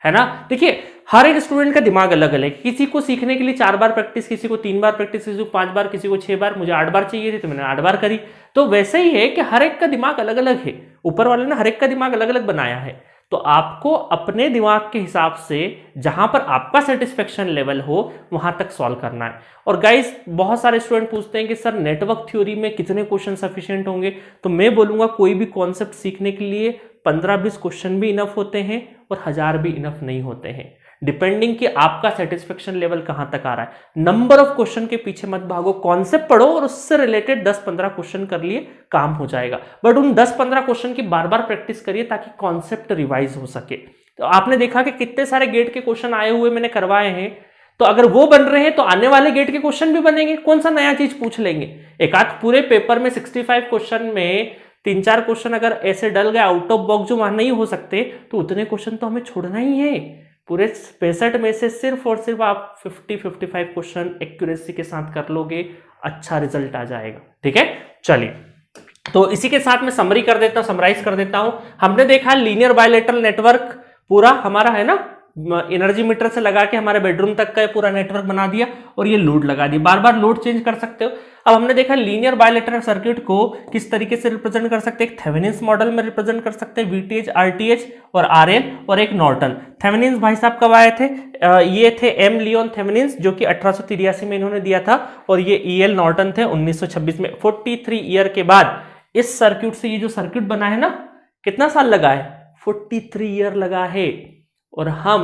है ना। देखिए हर एक स्टूडेंट का दिमाग अलग अलग है, किसी को सीखने के लिए 4 बार प्रैक्टिस, किसी को 3 बार प्रैक्टिस, किसी को 5 बार, किसी को 6 बार, मुझे 8 बार चाहिए थी तो मैंने 8 बार करी। तो वैसे ही है कि हर एक का दिमाग अलग अलग है, ऊपर वाले ने हर एक का दिमाग अलग अलग बनाया है। तो आपको अपने दिमाग के हिसाब से जहां पर आपका सेटिस्फेक्शन लेवल हो वहां तक सॉल्व करना है। और गाइस बहुत सारे स्टूडेंट पूछते हैं कि सर नेटवर्क थ्योरी में कितने क्वेश्चन सफिशिएंट होंगे, तो मैं बोलूंगा कोई भी कॉन्सेप्ट सीखने के लिए 15-20 क्वेश्चन भी इनफ होते हैं और 1000 भी इनफ नहीं होते हैं, डिपेंडिंग कि आपका सेटिस्फेक्शन लेवल कहां तक आ रहा है। नंबर ऑफ क्वेश्चन के पीछे मत भागो, कॉन्सेप्ट पढ़ो और उससे रिलेटेड 10-15 क्वेश्चन कर लिए काम हो जाएगा। बट उन 10-15 क्वेश्चन की बार बार प्रैक्टिस करिए ताकि कॉन्सेप्ट रिवाइज हो सके। तो आपने देखा कि कितने सारे गेट के क्वेश्चन आए हुए मैंने करवाए हैं, तो अगर वो बन रहे हैं तो आने वाले गेट के क्वेश्चन भी बनेंगे। कौन सा नया चीज पूछ लेंगे, एक आध पूरे पेपर में 65 क्वेश्चन में 3-4 क्वेश्चन अगर ऐसे डल गए आउट ऑफ बॉक्स जो वहां नहीं हो सकते, तो उतने क्वेश्चन तो हमें छोड़ना ही है। पूरे 65 में से सिर्फ और सिर्फ आप 50-55 क्वेश्चन एक्यूरेसी के साथ कर लोगे, अच्छा रिजल्ट आ जाएगा। ठीक है, चलिए तो इसी के साथ मैं समरी कर देता हूं, समराइज कर देता हूं। हमने देखा लीनियर बायलैटरल नेटवर्क पूरा हमारा है ना, एनर्जी मीटर से लगा के हमारे बेडरूम तक का पूरा नेटवर्क बना दिया और ये लोड लगा दी, बार बार लोड चेंज कर सकते हो। अब हमने देखा लीनियर बायलैटरल सर्किट को किस तरीके से रिप्रेजेंट कर सकते हैं, एक थेवेनिन्स मॉडल में रिप्रेजेंट कर सकते हैं, VTH, RTH और RL, और एक नॉर्टन। थेवेनिन्स भाई साहब कब आए थे, ये थे एम लियोन थेवेनिन्स जो कि 1883 में इन्होंने दिया था, और ये EL नॉर्टन थे 1926 में। 43 ईयर के बाद इस सर्किट से ये जो सर्किट बना है ना, कितना साल लगा है, 43 ईयर लगा है। और हम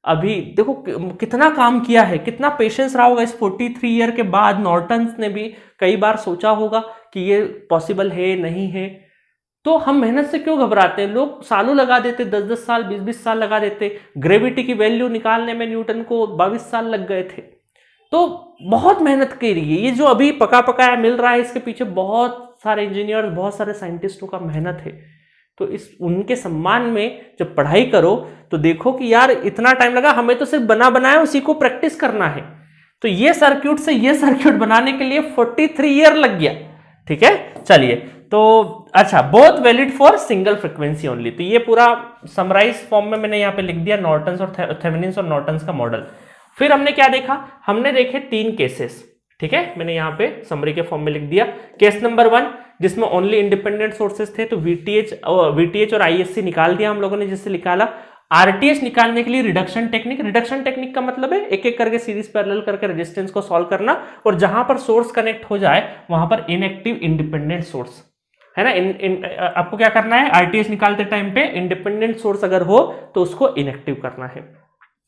अभी देखो कितना काम किया है, कितना पेशेंस रहा होगा इस 43 ईयर के बाद। नॉर्टन्स ने भी कई बार सोचा होगा कि ये पॉसिबल है नहीं है, तो हम मेहनत से क्यों घबराते हैं। लोग सालों लगा देते, 10-10 साल 20-20 साल लगा देते। ग्रेविटी की वैल्यू निकालने में न्यूटन को 22 साल लग गए थे। तो बहुत मेहनत करी है, ये जो अभी पका पकाया मिल रहा है इसके पीछे बहुत सारे इंजीनियर, बहुत सारे साइंटिस्टों का मेहनत है। तो इस उनके सम्मान में जब पढ़ाई करो तो देखो कि यार इतना टाइम लगा, हमें तो सिर्फ बना बनाया उसी को प्रैक्टिस करना है। तो ये सर्किट से ये सर्किट बनाने के लिए 43 ईयर लग गया। ठीक है, चलिए तो अच्छा, both valid for single frequency only. तो ये पूरा समराइज फॉर्म में मैंने यहाँ पे लिख दिया नॉर्टन्स और थेवेनिन्स और नॉर्टन्स का मॉडल। फिर हमने क्या देखा, हमने देखे 3 केसेस। ठीक है, मैंने यहाँ पे समरी के फॉर्म में लिख दिया। केस नंबर 1 जिसमें ओनली इंडिपेंडेंट सोर्सेस थे, तो VTH और ISC निकाल दिया हम लोगों ने जिससे निकाला। RTH निकालने के लिए रिडक्शन टेक्निक, रिडक्शन टेक्निक का मतलब है एक एक करके सीरीज पैरेलल करके रेजिस्टेंस को सॉल्व करना, और जहां पर सोर्स कनेक्ट हो जाए वहां पर इनएक्टिव इंडिपेंडेंट सोर्स है ना। आपको क्या करना है, RTH निकालते टाइम पे इंडिपेंडेंट सोर्स अगर हो तो उसको इनएक्टिव करना है।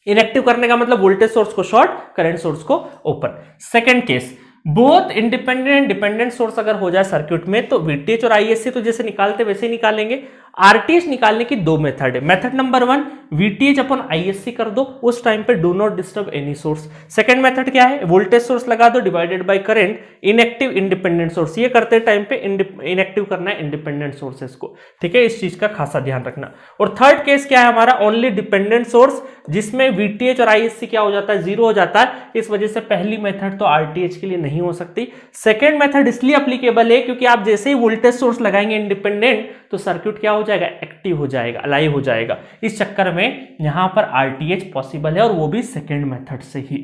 इनएक्टिव करने का मतलब वोल्टेज सोर्स को शॉर्ट, करंट सोर्स को open. Second case, both independent dependent source अगर हो जाए सर्किट में, तो VTH और ISC तो जैसे निकालते वैसे ही निकालेंगे। आरटीएच निकालने की दो मेथड है। मेथड नंबर 1, वीटीएच अपन आईएससी कर दो, उस टाइम पे do not disturb any source. Second method क्या है, वोल्टेज सोर्स लगा दो divided by current, inactive independent source. ये करते टाइम पे इनएक्टिव करना है इंडिपेंडेंट सोर्सेस को, ठीक है, इस चीज का खासा ध्यान रखना। और थर्ड केस क्या है हमारा, ओनली डिपेंडेंट सोर्स, जिसमें वीटीएच और आईएससी क्या हो जाता है, जीरो हो जाता है। इस वजह से पहली मेथड तो आरटीएच के लिए नहीं हो सकती। सेकेंड मेथड इसलिए अप्लीकेबल है क्योंकि आप जैसे ही वोल्टेज सोर्स लगाएंगे इंडिपेंडेंट, तो सर्किट क्या हो जाएगा, एक्टिव हो जाएगा, अलाइव हो जाएगा। इस चक्कर में यहां पर आरटीएच पॉसिबल है, और वो भी सेकेंड मेथड से ही,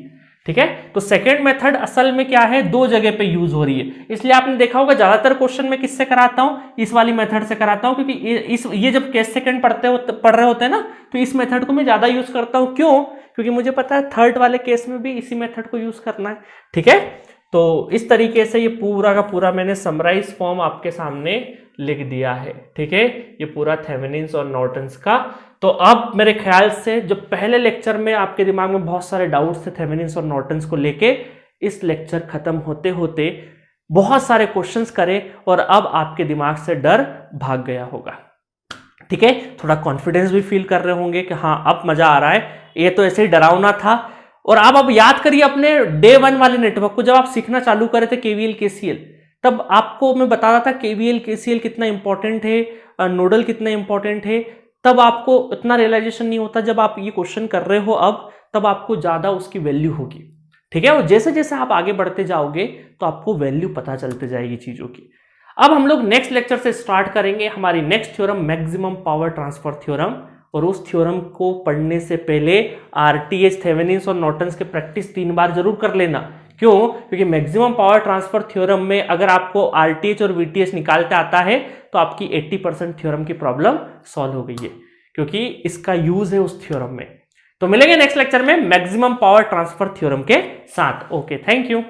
ठीक है। तो सेकेंड मेथड असल में क्या है, दो जगह पे यूज हो रही है। इसलिए आपने देखा होगा ज्यादातर क्वेश्चन में किससे कराता हूं, इस वाली मेथड से कराता हूं, क्योंकि ये जब केस सेकंड पढ़ रहे होते हैं ना, तो इस मेथड को मैं ज्यादा यूज करता हूं। क्यों, क्योंकि मुझे पता है थर्ड वाले केस में भी इसी मेथड को यूज करना है, ठीक है। तो इस तरीके से ये पूरा का पूरा मैंने समराइज फॉर्म आपके सामने लिख दिया है, ठीक है, ये पूरा थेवेनिन्स और नॉर्टन्स का। तो अब मेरे ख्याल से जो पहले लेक्चर में आपके दिमाग में बहुत सारे डाउट्स थे थेवेनिन्स और नॉर्टन्स को लेके, इस लेक्चर खत्म होते होते बहुत सारे क्वेश्चंस करे और अब आपके दिमाग से डर भाग गया होगा, ठीक है। थोड़ा कॉन्फिडेंस भी फील कर रहे होंगे कि हाँ अब मजा आ रहा है, ये तो ऐसे ही डरावना था। और आप अब याद करिए अपने डे 1 वाले नेटवर्क को, जब आप सीखना चालू करे थे केवीएल केसीएल, तब आपको मैं बता रहा था केवीएल केसीएल कितना इंपॉर्टेंट है, नोडल कितना इंपॉर्टेंट है। तब आपको इतना रियलाइजेशन नहीं होता, जब आप ये क्वेश्चन कर रहे हो अब, तब आपको ज्यादा उसकी वैल्यू होगी, ठीक है। और जैसे जैसे आप आगे बढ़ते जाओगे तो आपको वैल्यू पता चलती जाएगी चीजों की। अब हम लोग नेक्स्ट लेक्चर से स्टार्ट करेंगे हमारी next theorem, maximum power transfer theorem. और उस थ्योरम को पढ़ने से पहले आरटीएच, थेवेनिन्स और नॉर्टन्स के प्रैक्टिस 3 बार जरूर कर लेना। क्यों, क्योंकि मैक्सिमम पावर ट्रांसफर थ्योरम में अगर आपको आरटीएच और वीटीएच निकालते आता है तो आपकी 80% थ्योरम की प्रॉब्लम सॉल्व हो गई है, क्योंकि इसका यूज है उस थ्योरम में। तो मिलेंगे नेक्स्ट लेक्चर में मैक्सिमम पावर ट्रांसफर थ्योरम के साथ। Okay, thank you.